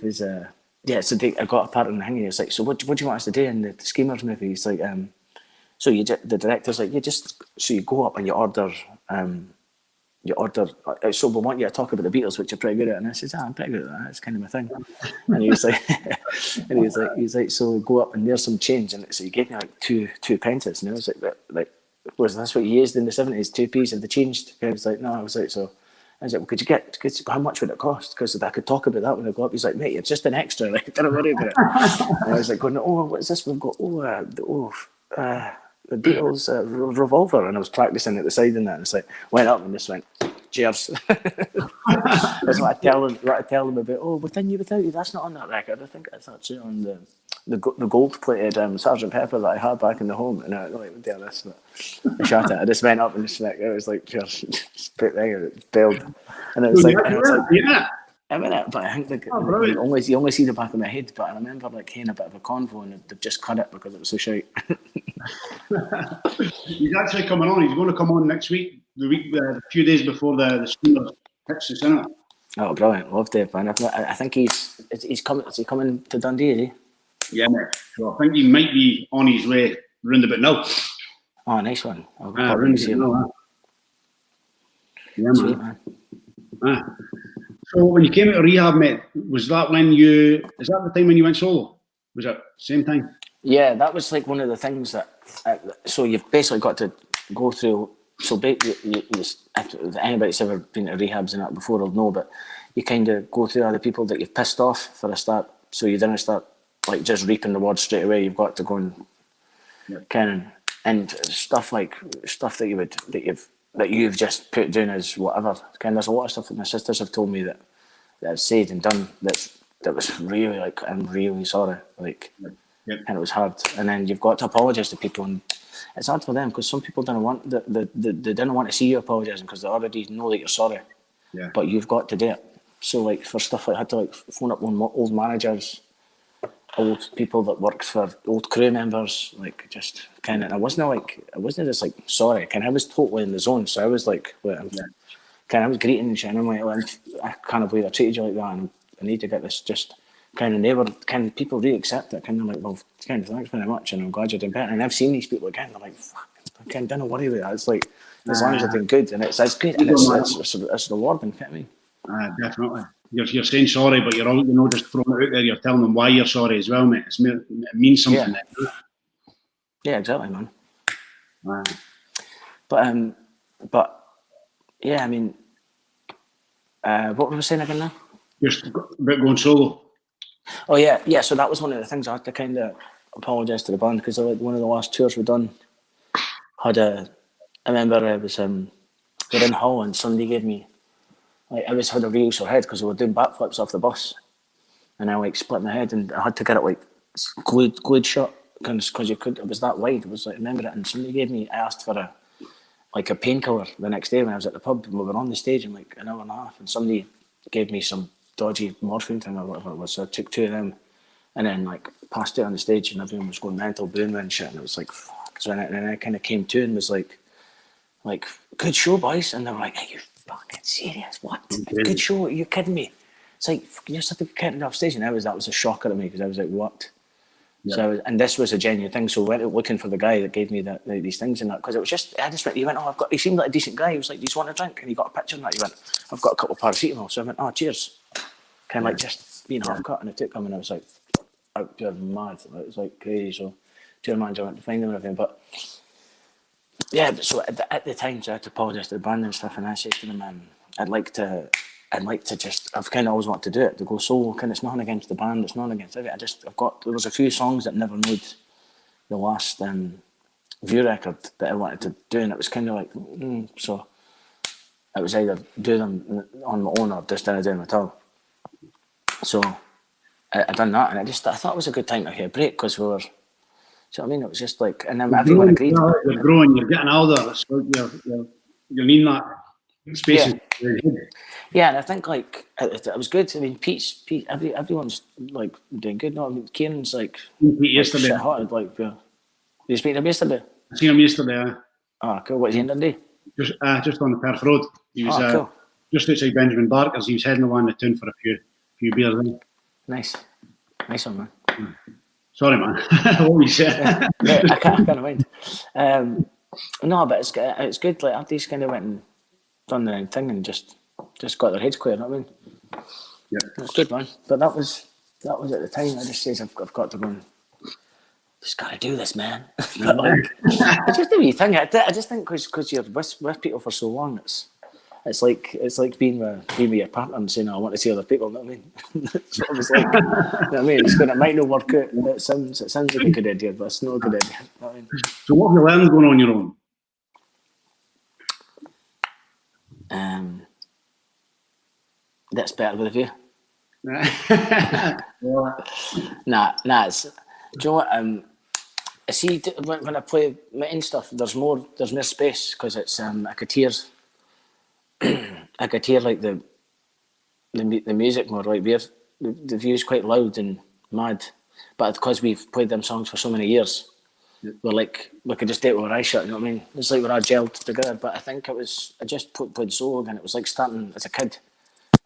was, so I got a part in the thing, and he was like, so what do you want us to do in the Schemers movie? He's like, so the director's like, you go up and you order, so we want you to talk about the Beatles, which you're pretty good at. And I said, I'm pretty good at that. That's kind of my thing. And he was like, so go up and there's some change. And so he gave me like two pences. And I was like, was this what you used in the 70s? 2p's, have they changed? And I was like, no. I was like, well, how much would it cost? Because I could talk about that when I go up. He's like, mate, you're just an extra. Like, don't worry about it. And I was like, going, oh, what is this? We've got, the Beatles Revolver, and I was practicing at the side and that, and it's like went up and just went cheers. That's what I tell them about. Within You Without You, that's not on that record. I think that's actually on the gold plated Sgt. Pepper that I had back in the home. And I don't even do this, but I shot it. I just went up and just like, it was like cheers, just put there, it bailed, and it was like, I mean, but I think you only see the back of my head. But I remember like hearing a bit of a convo, and they've just cut it because it was so shite. He's actually coming on. He's going to come on next week. A few days before the Steelers pitch the cinema. Oh, brilliant! Love Dave, man. I think he's coming. Is he coming to Dundee? Is he? Yeah, mate. So I think he might be on his way round about now. Oh, nice one. Round about now. Yeah, sweet, man. So when you came out of rehab, mate, is that the time when you went solo? Was it same time? Yeah, that was like one of the things that. So you've basically got to go through. So anybody's ever been to rehabs and that before will know, but you kind of go through other people that you've pissed off for a start. So you didn't start like just reaping the rewards straight away. You've got to go and kind of and stuff that that you've just put down as whatever. Kind of, there's a lot of stuff that my sisters have told me that I've said and done that was really like, I'm really sorry, like, Yep. and it was hard. And then you've got to apologise to people, and it's hard for them because some people don't want they don't want to see you apologising because they already know that you're sorry. Yeah. But you've got to do it. So like for stuff like I had to like phone up old managers, old people that worked for old crew members, like just kind of. I wasn't just like sorry. Kind of I was totally in the zone. So I was like, kind of I was greeting and shit. And I'm like, well, I can't believe I treated you like that, and I need to get this just. Kind of never, kind of people really accept it. Kind of like, well, kind of thanks very much, and I'm glad you're doing better. And I've seen these people again. They're like, fuck, I can't don't worry about that. It's like as long as you're doing good, and it's good, and it's rewarding. You know what I mean? Definitely. You're saying sorry, but you're all just throwing it out there. You're telling them why you're sorry as well, mate. It means something. Yeah, exactly, man. But yeah, I mean, what were we saying again now? Just about going solo. Oh yeah. So that was one of the things I had to kind of apologise to the band because like one of the last tours we done had I remember it was we're in Hull and somebody gave me like I had a real sore head because we were doing backflips off the bus and I like split my head and I had to get it like glued shut because you could it was that wide. It was like I remember it and somebody gave me I asked for a painkiller the next day when I was at the pub and we were on the stage in like an hour and a half and somebody gave me some dodgy morphine thing or whatever it was. So I took 2 of them and then like passed it on the stage and everyone was going mental, booming and shit. And it was like, fuck. So then I kind of came to and was like, good show, boys. And they were like, are you fucking serious? What? Good show? Are you kidding me? It's like, you just have to get it off stage. And that was a shocker to me because I was like, what? Yeah. So and this was a genuine thing. So I went out looking for the guy that gave me these things and that because it was just he went, he seemed like a decent guy. He was like, do you want a drink? And he got a picture and that. He went, I've got a couple of paracetamol. So I went, cheers. Kind of like just being half cut and I took him and I was like, you're mad. It was like crazy. So to the manager, I went to find him and everything. But yeah, so at the time, so I had to apologise to the band and stuff. And I said to them, I'd like to just, I've kind of always wanted to do it, to go solo. Kind of, it's nothing against the band, it's nothing against everything. There was a few songs that never made the last View record that I wanted to do. And it was kind of like, so it was either do them on my own or just didn't do them at all. So I done that, and I thought it was a good time to have a break because we were. So I mean, it was just like, and then everyone agreed. You're growing, you're getting older. So you need that space. Yeah, and I think like it was good. I mean, Pete, everyone's like doing good. No, I mean, Kieran's like yesterday. Shit hot, like, did you speak to him yesterday? I seen him yesterday. Oh, cool. What was he in today? Just on the Perth Road. He was cool. Just outside Benjamin Barker's. He was heading around the town for a few beers. Nice one, man. Sorry, man. What were you saying? I can't mind. No, but it's good. Like Abdi's kind of went and done their own thing and just got their heads clear. You know what I mean? Yeah, it's good, man. But that was at the time. I just says I've got to go and just got to do this, man. But like, it's just a wee thing. I just think because you're with people for so long, it's like being with your partner and saying, I want to see other people. You know what I mean? That's what it was like. You know what I mean? It might not work out. It sounds like a good idea, but it's not a good idea. You know what I mean? So what have you learned going on your own? That's better with a view. Nah. It's, do you know what? I see when I play my own stuff, there's more space because it's I could hear like the music more. Right, the view's quite loud and mad, but because we've played them songs for so many years, we're like we could just do it with our eyes shut. You know what I mean? It's like we're all gelled together. But I think I just played solo again. It was like starting as a kid.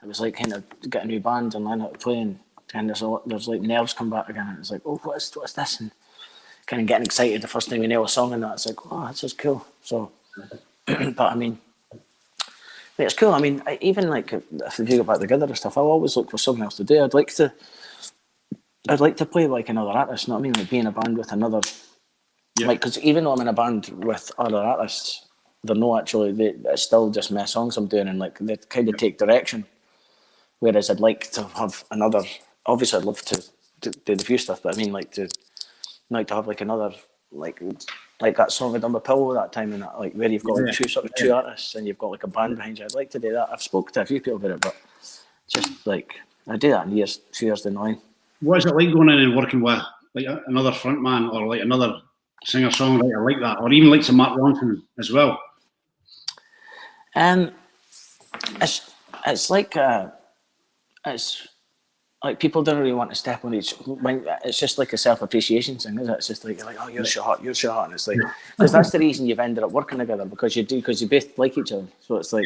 It was like kind of get a new band and learn how to play, and there's like nerves come back again. And it's like, oh, what's this? And kind of getting excited the first time we nail a song and that. It's like, oh, this is cool. So, but I mean, it's cool. I mean, even like if you go back together and stuff, I'll always look for something else to do. I'd like to play like another artist. You know what I mean? Like be in a band with another. Yeah. Like, because even though I'm in a band with other artists, they're not actually. It's still just my songs I'm doing, and like they kind of take direction. Whereas I'd like to have another. Obviously, I'd love to do the few stuff, but I mean, like to have like another like that song I done with Pillow that time, and that, like where you've got like two artists and you've got like a band behind you. I'd like to do that. I've spoken to a few people about it, but just like I do that in 2 years down the line. What is it like going in and working with like another frontman or like another singer-songwriter like that, or even like some Mark Ronson as well? It's like people don't really want to step on each. It's just like a self-appreciation thing, isn't it? It's just like you're like, oh, you're so hot, and it's like because that's the reason you've ended up working together, because you both like each other. So it's like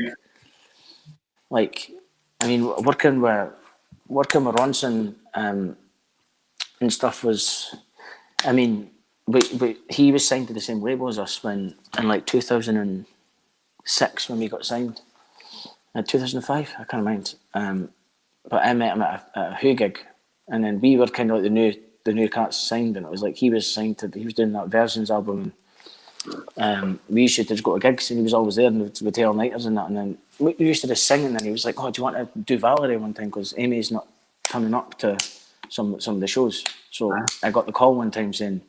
I mean, working with Ronson and stuff was, I mean, he was signed to the same label as us when in like 2006 when we got signed. 2005, I can't mind. But I met him at a Who gig, and then we were kind of like the new cats signed, and it was like he was doing that Versions album, and we used to just go to gigs, and he was always there, and with all nighters and that, and then we used to just sing, and then he was like, "Oh, do you want to do Valerie one time? Because Amy's not coming up to some of the shows." So I got the call one time saying,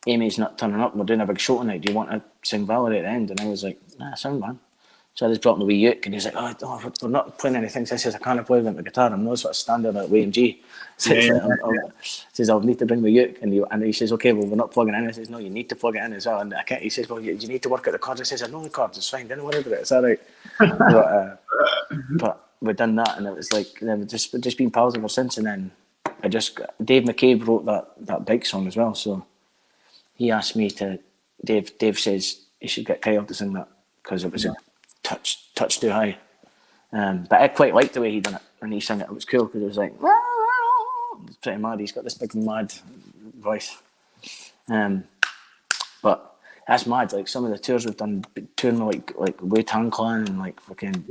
"Amy's not turning up. We're doing a big show tonight. Do you want to sing Valerie at the end?" And I was like, "Nah, sound man." So I just brought him a wee uke, and he's like, "Oh, we're not playing anything." So I says, "I can't play with the guitar. I'm not sort of standing at WMG." So says, "I'll need to bring my uke." And he says, "Okay, well, we're not plugging it in." I says, "No, you need to plug it in as well." And I can't. He says, "Well, you need to work out the chords." I says, "I know the chords. It's fine. Don't worry about it. It's all right." But we done that, and it was like we've just been pals ever since. And then Dave McCabe wrote that bike song as well. So he asked me to. Dave says you should get Kyle to sing that because it was a touch too high. But I quite liked the way he done it, and he sang it. It was cool because it was like, it's pretty mad. He's got this big mad voice. But that's mad. Like some of the tours we've done, touring like Wu-Tang Clan and like fucking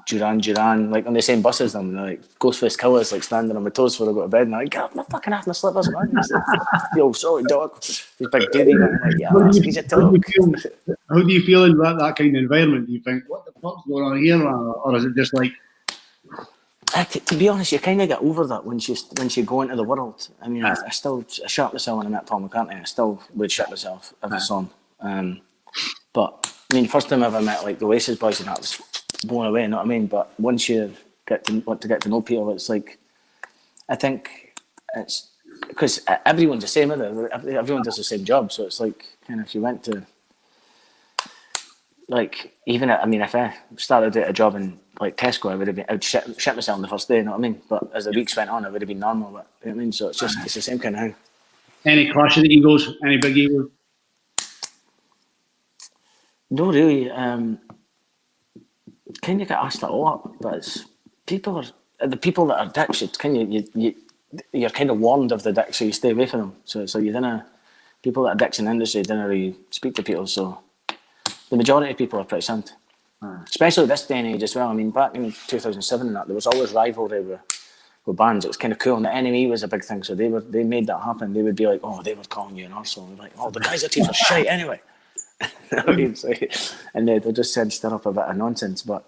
Duran, like on the same buses. And like Ghostface Killer's like standing on my toes before I go to bed, and I'm like, "God, I'm not fucking half my slippers, man." He's like, "Yo, sorry, dog." He's big duty, man. I'm like, "Yeah, he's a dog." How do you feel in that kind of environment? Do you think, what the fuck's going on here? Or is it just like... To be honest, you kind of get over that once you go into the world. I mean, I shot myself when I met Paul McCartney. I still would shit myself every song. But I mean, first time I ever met like the Oasis boys and that was blown away. You know what I mean? But once you get to know people, it's like I think it's because everyone's the same. Everyone does the same job, so it's like kind of if you went to like even if I started at a job in like Tesco, I'd shit myself on the first day. You know what I mean? But as the weeks went on, it would have been normal. But, you know what I mean? So it's the same kind of thing. Any clash of the egos? Any big egos? No, really. Kind of get asked that a lot, but it's the people that are dicks. It's you're kind of warned of the dicks, so you stay away from them. So you don't people that are dicks in the industry don't really speak to people. So the majority of people are pretty sound, especially this day and age as well. I mean, back in 2007 and that, there was always rivalry with bands. It was kind of cool, and the NME was a big thing. So they made that happen. They would be like, "Oh, they were calling you an arsehole." They're like, "Oh, the guys at teams are shite anyway." And they'll just stir up a bit of nonsense, but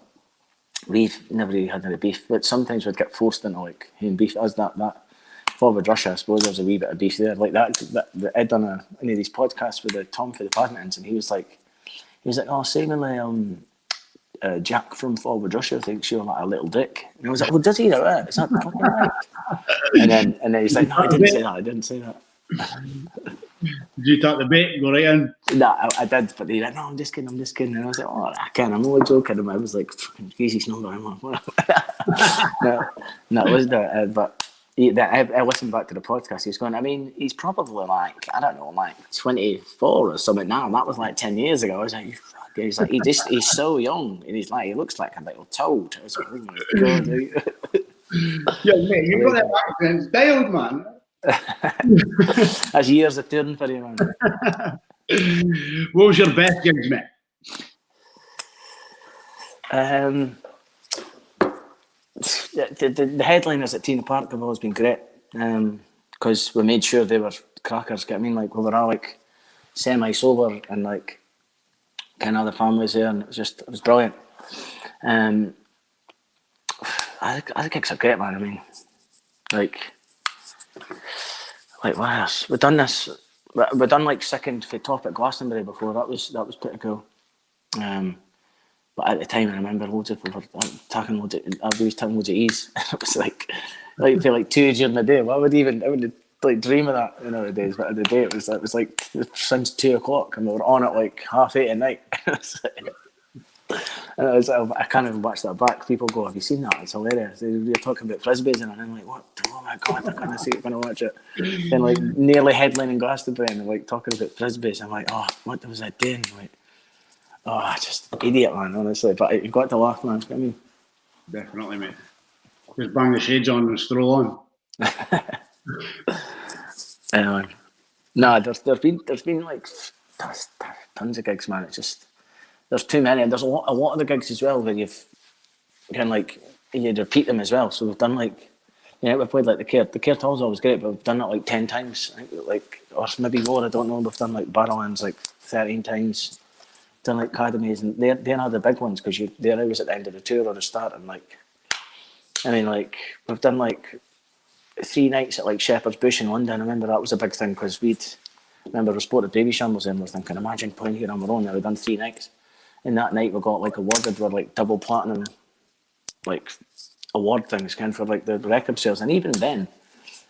we've never really had any beef. But sometimes we'd get forced into like having beef. As that Forward Russia, I suppose there was a wee bit of beef there. Like that I'd done any of these podcasts with the Tom for the Paddingtons, and he was like, "Oh, seemingly Jack from Forward Russia thinks you're like a little dick." And I was like, "Well, does he? Is that fucking right?" And then he's like, "No, I didn't say that. Did you talk the bait? Go right in? No, I did, but he's like, "No, I'm just kidding. And I was like, "Oh, I can't. I'm only joking." And I was like, "Fucking Casey's number." I'm like, no, it wasn't that. But I listened back to the podcast. He was going, I mean, he's probably like, I don't know, like 24 or something now. And that was like 10 years ago. I was like, he's like, he's so young. And he's like, he looks like a little toad. I was like, "Oh my God." Yeah, mate, you've got that accent dialed, man. That's years of touring for you, man. What was your best gigs, mate? The headliners at Tina Park have always been great because we made sure they were crackers. I mean, like we were all like semi-sober and like kind of the families there, and it was brilliant. I think gigs are great, man. I mean, like what else? We've done this we done like second for top at Glastonbury before. That was pretty cool. But at the time, I remember loads of people were taking loads of, I was taking loads of E's. It was like for like 2 during the day. I wouldn't like dream of that in other days. But at the day, it was like since 2 o'clock, and we were on at like 8:30 at night. And it was, I can't even watch that back. People go, "Have you seen that? It's hilarious." They were talking about frisbees, and I'm like, "What? Oh my god! I can't see it when I watch it." And like nearly headlining Glastonbury, and like talking about frisbees. I'm like, "Oh, what was I doing?" Like, oh, just idiot, man. Honestly, but you've got to laugh, man. I mean, definitely, mate. Just bang the shades on and stroll on. Anyway, no, there's been like tons of gigs, man. It's just there's too many. And there's a lot of the gigs as well where you've kind of like you'd repeat them as well. So we've done like, we've played like the Caird Hall's always great, but we've done it like 10 times. I think like, or maybe more. I don't know. We've done like Barrowlands like 13 times. Done like academies, and they're not the big ones because they're always at the end of the tour or the start. And like, I mean, like we've done like 3 nights at like Shepherd's Bush in London. I remember that was a big thing because we sported Baby Shambles and we're thinking, imagine playing here on our own. Now we've done 3 nights, and that night we got like awarded with like double platinum, like award things kind of for like the record sales. And even then,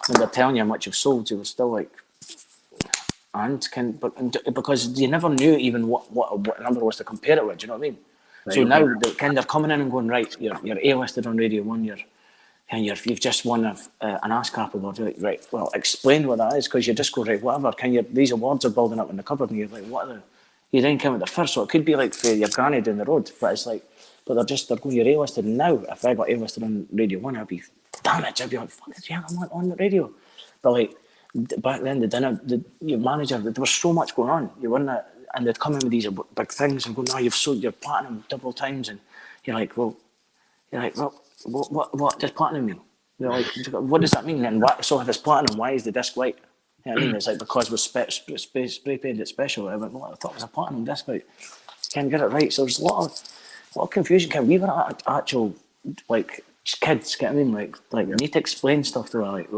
when they're telling you how much you've sold, you were still like. Because you never knew even what number was to compare it with. Do you know what I mean? Right, so now they're coming in and going, right, you're A-listed on Radio 1, you've just won an ASCAP award. You're like, right, well, explain what that is, because you just go, right, whatever. These awards are building up in the cupboard, and you're like, what are the? You didn't come with the first, so it could be like for your granny down the road, but it's like, but they're going, you're A-listed now. If I got A-listed on Radio 1, I'd be damaged. I'd be like, fuck, yeah, I'm on the radio. But like, back then, your manager, there was so much going on. You weren't, and they'd come in with these big things and go, "No, you've sold your platinum double times," and you're like, "Well, what does platinum mean?" You're like, "What does that mean?" And so if it's platinum, why is the disc white? You know what I mean? It's like because we're spray painted special. I went, well, I thought it was a platinum disc, but can't get it right. So there's a lot of confusion. We were actual like. Kids, get what I mean? Like you need to explain stuff to her, like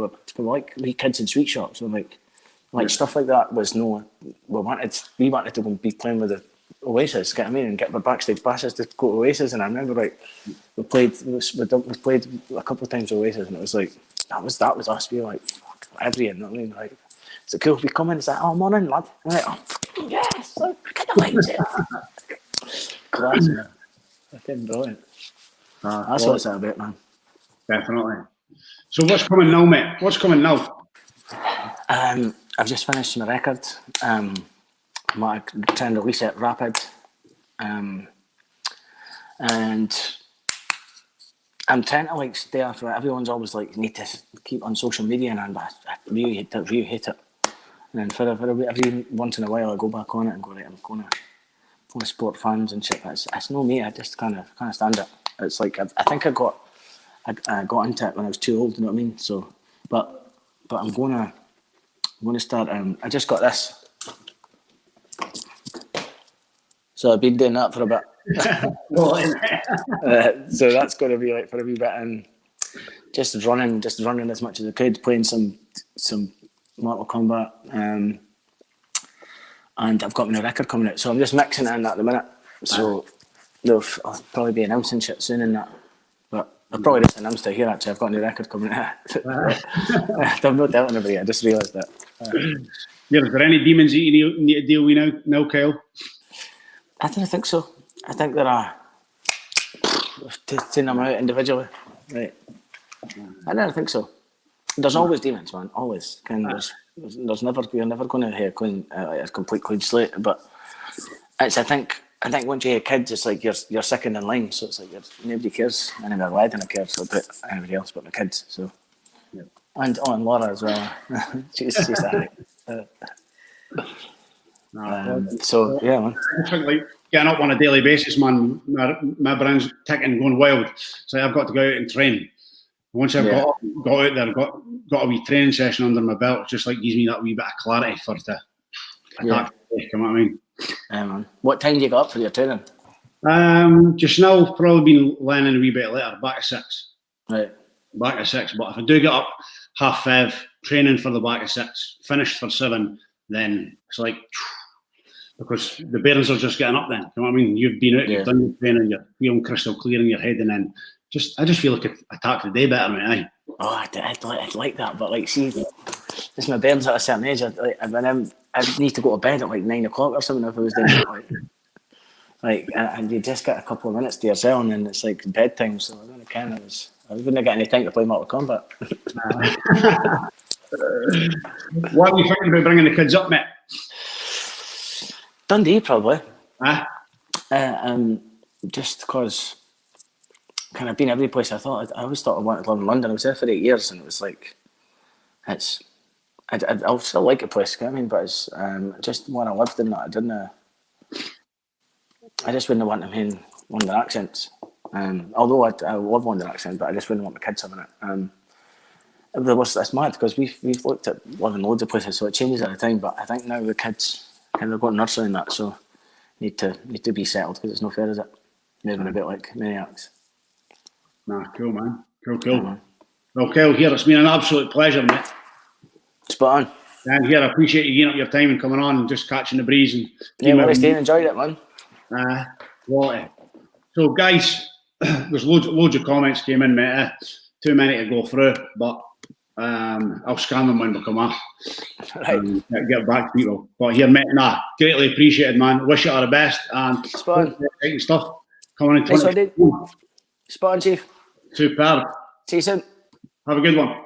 we kids in sweet shops, and like stuff like that was no. We wanted to be playing with the Oasis, get what I mean, and get the backstage passes to go to Oasis. And I remember like we played a couple of times with Oasis, and it was like that was us. We were like fuck, every year, you know what I mean? Like, is it cool if we come in? It's like, oh, morning, lad. I'm like, oh, yes, I kind of like it. Class, man. Fucking brilliant. That's what it's about, man. Definitely. So what's coming now, mate? What's coming now? I've just finished my record. I'm trying to release it rapid. And I'm trying to like stay after it. Everyone's always like, you need to keep on social media, and I really hate it. And then for every once in a while I go back on it and go, right, I'm going to support fans and shit. It's no me. I just kind of stand it. It's like I think I got into it when I was too old. You know what I mean? So, but I'm gonna start. I just got this, so I've been doing that for a bit. So that's going to be like for a wee bit, and just running as much as I could, playing some Mortal Kombat, and I've got my record coming out. So I'm just mixing it in at the minute. So. I'll probably be announcing shit soon in that, but I've probably just announced it here. Actually, I've got a new record coming out. I'm not telling anybody. I just realised that. Yeah, is there any demons that you need to deal with now, Kyle? I don't think so. I think there are. Taking them out individually, right? I don't think so. There's always demons, man. Always. There's never. You're never going to have a complete clean slate. But I think once you have kids, it's like you're second in line, so it's like nobody cares. And then wedding cares about anybody else but my kids. So, yeah. And Laura as well. she's that. So yeah, man. It's like getting up on a daily basis, man. My brain's ticking, going wild. So I've got to go out and train. Once I've got out there, got a wee training session under my belt, just like gives me that wee bit of clarity for to attack. You know what I mean? Man. What time do you get up for your training? Just now, I've probably been learning a wee bit later, back at 6. Right. Back at 6, but if I do get up 5:30, training for the back at 6, finished for 7, then it's like, because the bearings are just getting up then. You know what I mean? You've been out, you've done your training, you're feeling crystal clear in your head, and then I just feel like I attack the day better, mate. Aye. Oh, I'd like that, but like, see, it's my bearings at a certain age. I need to go to bed at like 9 o'clock or something if I was doing it. And you just get a couple of minutes to yourself, and then it's like bedtime. So I wouldn't have got any time to play Mortal Kombat. What are you thinking about bringing the kids up, mate? Dundee, probably. Huh? Just because kind of been every place. I always thought I wanted to live in London. I was there for 8 years, and it was like, I'll still like the place. I mean, but it's just when I lived in that, I didn't. I just wouldn't want them hearing one of their accents. Although I love one of their accents, but I just wouldn't want my kids having it. That's mad because we've looked at living loads of places, so it changes at the time. But I think now the kids kind of got nursery and that, so need to be settled because it's no fair, is it? Moving a bit like maniacs. Nah, cool, man. Cool. Well, Kel, here, it's been an absolute pleasure, mate. Spot on. And here, I appreciate you giving up your time and coming on and just catching the breeze. And enjoyed it, man. So, guys, there's loads of comments came in, mate. Too many to go through, but I'll scan them when we come off. Right. Get back to people. But here, mate, greatly appreciated, man. Wish you all the best and exciting stuff coming in. Spot on, Chief. Superb. See you soon. Have a good one.